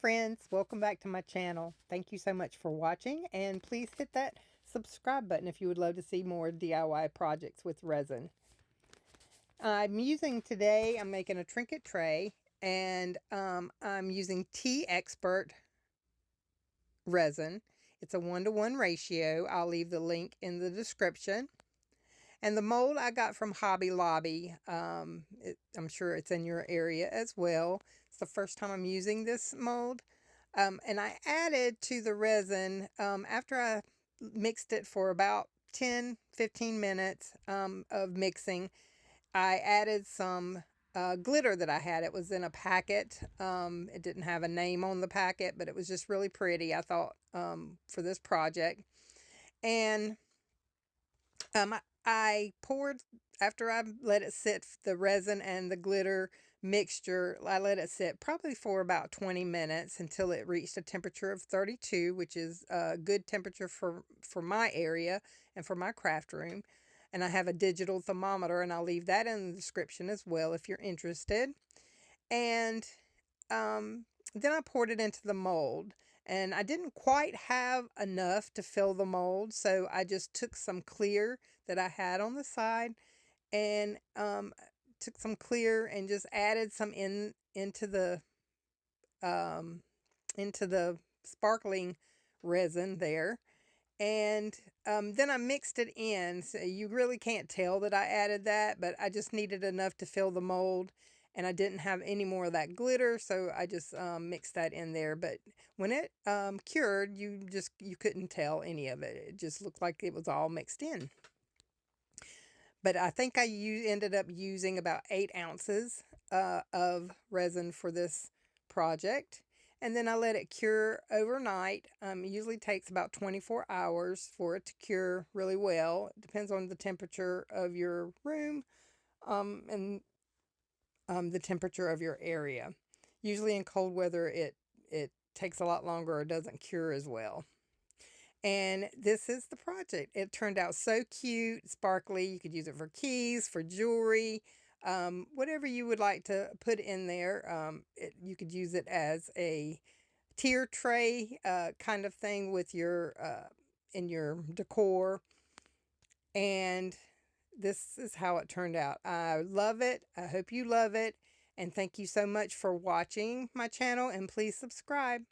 friends, welcome back to my channel. Thank you so much for watching, and please hit that subscribe button if you would love to see more DIY projects with resin. I'm making a trinket tray, and I'm using Teexpert resin. It's a 1-to-1 ratio. I'll leave the link in the description. And the mold I got from Hobby Lobby. I'm sure it's in your area as well. It's the first time I'm using this mold. And I added to the resin, after I mixed it for about 10-15 minutes of mixing, I added some glitter that I had. It was in a packet. It didn't have a name on the packet, but it was just really pretty, I thought, for this project. And I poured, after I let it sit, the resin and the glitter mixture, I let it sit probably for about 20 minutes until it reached a temperature of 32, which is a good temperature for my area and for my craft room. And I have a digital thermometer, and I'll leave that in the description as well if you're interested. And then I poured it into the mold, and I didn't quite have enough to fill the mold, so I just took some clear that I had on the side, and took some clear and just added some um, into the sparkling resin there. And then I mixed it in, so you really can't tell that I added that, but I just needed enough to fill the mold, and I didn't have any more of that glitter, so I just mixed that in there. But when it cured, you couldn't tell any of it. It just looked like it was all mixed in. But I think I ended up using about 8 ounces of resin for this project. And then I let it cure overnight. It usually takes about 24 hours for it to cure really well. It depends on the temperature of your room and the temperature of your area. Usually in cold weather, it takes a lot longer or doesn't cure as well. And this is the project. It turned out so cute, sparkly. You could use it for keys, for jewelry, whatever you would like to put in there. You could use it as a tier tray kind of thing with your in your decor. And this is how it turned out. I love it. I hope you love it. And thank you so much for watching my channel, and please subscribe.